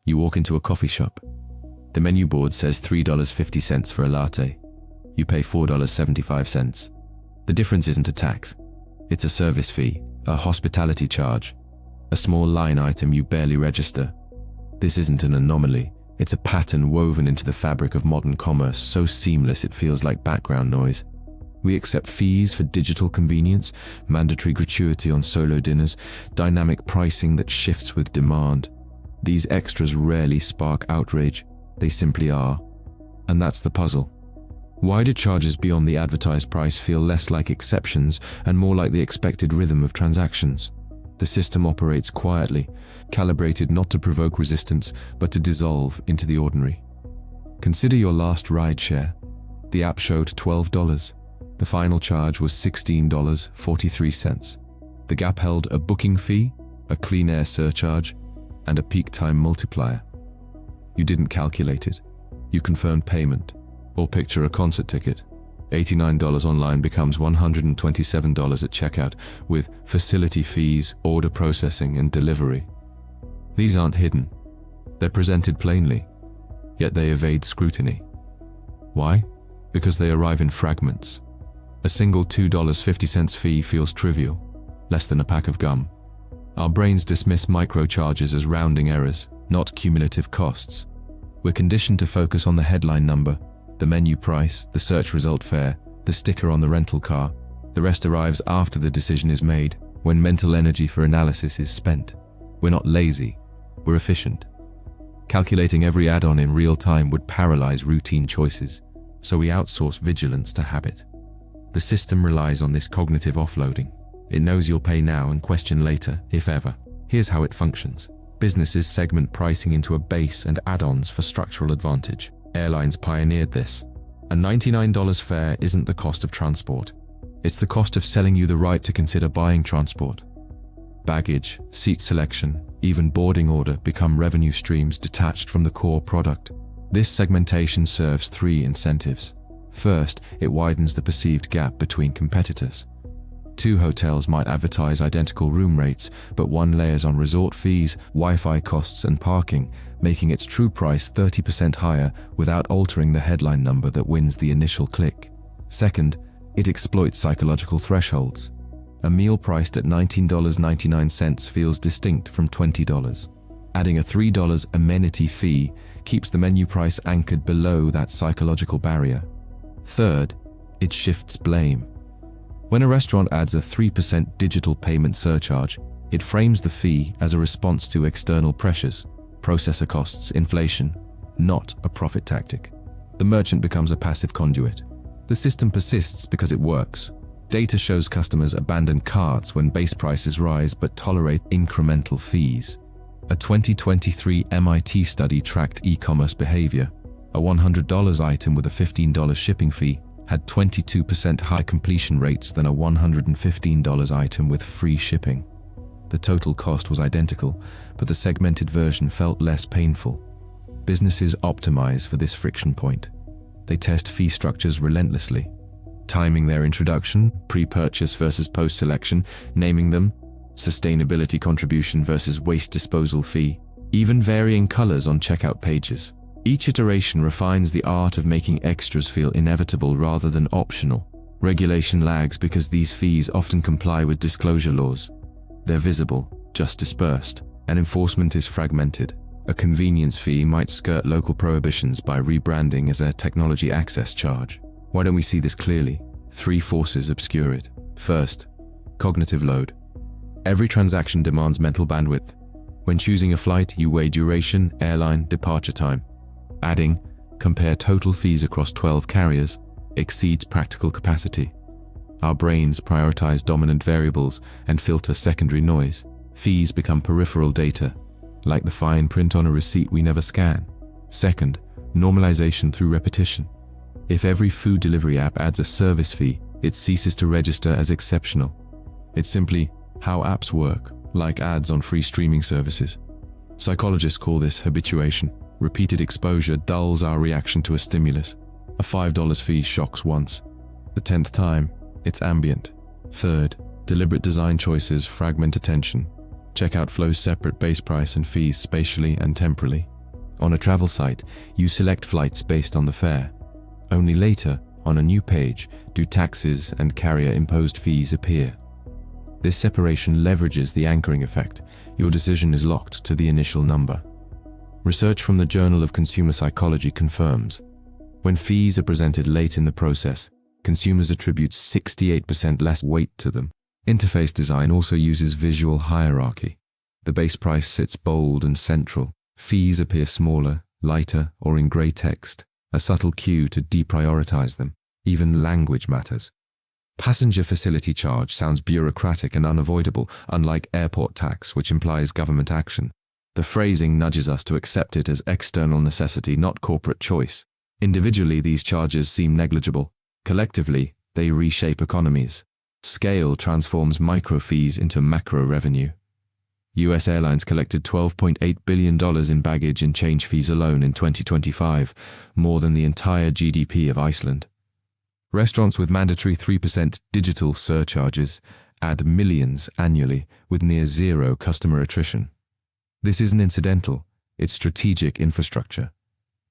You walk into a coffee shop. The menu board says $3.50 for a latte. You pay $4.75. The difference isn't a tax. It's a service fee, a hospitality charge, a small line item you barely register. This isn't an anomaly. It's a pattern woven into the fabric of modern commerce, so seamless it feels like background noise. We accept fees for digital convenience, mandatory gratuity on solo dinners, dynamic pricing that shifts with demand. These extras rarely spark outrage. They simply are. And that's the puzzle. Why do charges beyond the advertised price feel less like exceptions and more like the expected rhythm of transactions? The system operates quietly, calibrated not to provoke resistance, but to dissolve into the ordinary. Consider your last rideshare. The app showed $12. The final charge was $16.43. The gap held a booking fee, a clean air surcharge, and a peak time multiplier. You didn't calculate it. You confirmed payment. Or picture a concert ticket. $89 online becomes $127 at checkout, with facility fees, order processing, and delivery. These aren't hidden. They're presented plainly, yet they evade scrutiny. Why? Because they arrive in fragments. A single $2.50 fee feels trivial, less than a pack of gum. Our brains dismiss micro-charges as rounding errors, not cumulative costs. We're conditioned to focus on the headline number, the menu price, the search result fare, the sticker on the rental car. The rest arrives after the decision is made, when mental energy for analysis is spent. We're not lazy, we're efficient. Calculating every add-on in real time would paralyze routine choices, so we outsource vigilance to habit. The system relies on this cognitive offloading. It knows you'll pay now and question later, if ever. Here's how it functions. Businesses segment pricing into a base and add-ons for structural advantage. Airlines pioneered this. A $99 fare isn't the cost of transport. It's the cost of selling you the right to consider buying transport. Baggage, seat selection, even boarding order become revenue streams detached from the core product. This segmentation serves three incentives. First, it widens the perceived gap between competitors. Two hotels might advertise identical room rates, but one layers on resort fees, Wi-Fi costs, and parking, making its true price 30% higher without altering the headline number that wins the initial click. Second, it exploits psychological thresholds. A meal priced at $19.99 feels distinct from $20. Adding a $3 amenity fee keeps the menu price anchored below that psychological barrier. Third, it shifts blame. When a restaurant adds a 3% digital payment surcharge, it frames the fee as a response to external pressures, processor costs, inflation, not a profit tactic. The merchant becomes a passive conduit. The system persists because it works. Data shows customers abandon carts when base prices rise but tolerate incremental fees. A 2023 MIT study tracked e-commerce behavior. A $100 item with a $15 shipping fee had 22% higher completion rates than a $115 item with free shipping. The total cost was identical, but the segmented version felt less painful. Businesses optimize for this friction point. They test fee structures relentlessly, timing their introduction, pre-purchase versus post-selection, naming them, sustainability contribution versus waste disposal fee, even varying colors on checkout pages. Each iteration refines the art of making extras feel inevitable rather than optional. Regulation lags because these fees often comply with disclosure laws. They're visible, just dispersed, and enforcement is fragmented. A convenience fee might skirt local prohibitions by rebranding as a technology access charge. Why don't we see this clearly? Three forces obscure it. First, cognitive load. Every transaction demands mental bandwidth. When choosing a flight, you weigh duration, airline, departure time. Adding, compare total fees across 12 carriers, exceeds practical capacity. Our brains prioritize dominant variables and filter secondary noise. Fees become peripheral data, like the fine print on a receipt we never scan. Second, normalization through repetition. If every food delivery app adds a service fee, it ceases to register as exceptional. It's simply how apps work, like ads on free streaming services. Psychologists call this habituation. Repeated exposure dulls our reaction to a stimulus. A $5 fee shocks once. The 10th time, it's ambient. Third, deliberate design choices fragment attention. Checkout flows separate base price and fees spatially and temporally. On a travel site, you select flights based on the fare. Only later, on a new page, do taxes and carrier-imposed fees appear. This separation leverages the anchoring effect. Your decision is locked to the initial number. Research from the Journal of Consumer Psychology confirms, when fees are presented late in the process, consumers attribute 68% less weight to them. Interface design also uses visual hierarchy. The base price sits bold and central. Fees appear smaller, lighter, or in grey text, a subtle cue to deprioritize them. Even language matters. Passenger facility charge sounds bureaucratic and unavoidable, unlike airport tax, which implies government action. The phrasing nudges us to accept it as external necessity, not corporate choice. Individually, these charges seem negligible. Collectively, they reshape economies. Scale transforms micro fees into macro revenue. US airlines collected $12.8 billion in baggage and change fees alone in 2025, more than the entire GDP of Iceland. Restaurants with mandatory 3% digital surcharges add millions annually with near zero customer attrition. This isn't incidental, it's strategic infrastructure.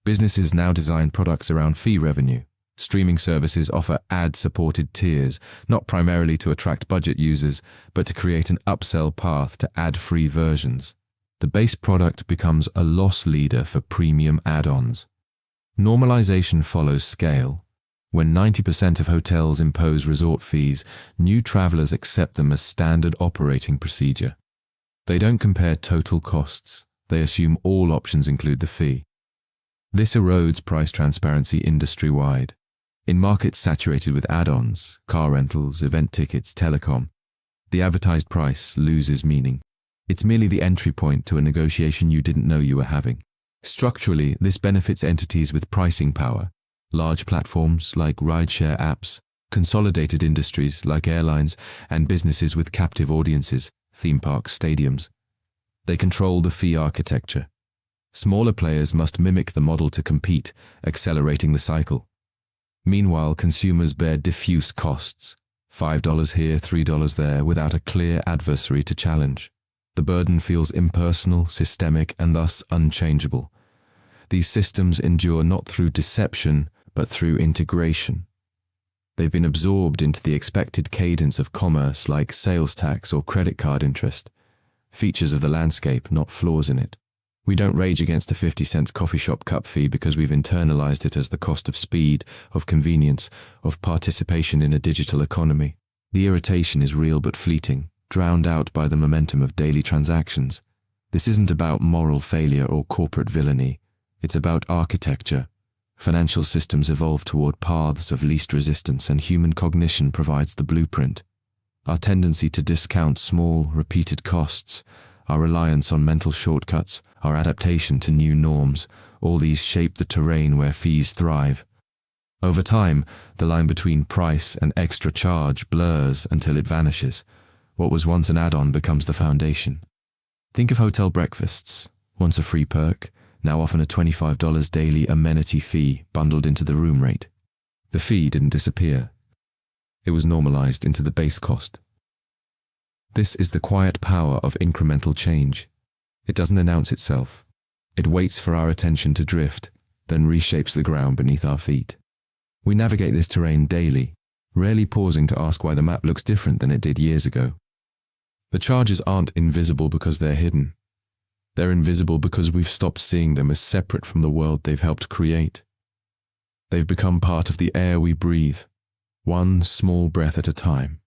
Businesses now design products around fee revenue. Streaming services offer ad-supported tiers, not primarily to attract budget users, but to create an upsell path to ad-free versions. The base product becomes a loss leader for premium add-ons. Normalization follows scale. When 90% of hotels impose resort fees, new travelers accept them as standard operating procedure. They don't compare total costs. They assume all options include the fee. This erodes price transparency industry-wide. In markets saturated with add-ons, car rentals, event tickets, telecom, the advertised price loses meaning. It's merely the entry point to a negotiation you didn't know you were having. Structurally, this benefits entities with pricing power, large platforms like rideshare apps, consolidated industries like airlines, and businesses with captive audiences, theme parks, stadiums. They control the fee architecture. Smaller players must mimic the model to compete, accelerating the cycle. Meanwhile, consumers bear diffuse costs, $5 here, $3 there, without a clear adversary to challenge. The burden feels impersonal, systemic, and thus unchangeable. These systems endure not through deception, but through integration. They've been absorbed into the expected cadence of commerce like sales tax or credit card interest, features of the landscape, not flaws in it. We don't rage against a 50-cent coffee shop cup fee because we've internalized it as the cost of speed, of convenience, of participation in a digital economy. The irritation is real but fleeting, drowned out by the momentum of daily transactions. This isn't about moral failure or corporate villainy. It's about architecture. Financial systems evolve toward paths of least resistance, and human cognition provides the blueprint. Our tendency to discount small, repeated costs, our reliance on mental shortcuts, our adaptation to new norms, all these shape the terrain where fees thrive. Over time, the line between price and extra charge blurs until it vanishes. What was once an add-on becomes the foundation. Think of hotel breakfasts, once a free perk, now often a $25 daily amenity fee bundled into the room rate. The fee didn't disappear. It was normalized into the base cost. This is the quiet power of incremental change. It doesn't announce itself. It waits for our attention to drift, then reshapes the ground beneath our feet. We navigate this terrain daily, rarely pausing to ask why the map looks different than it did years ago. The charges aren't invisible because they're hidden. They're invisible because we've stopped seeing them as separate from the world they've helped create. They've become part of the air we breathe, one small breath at a time.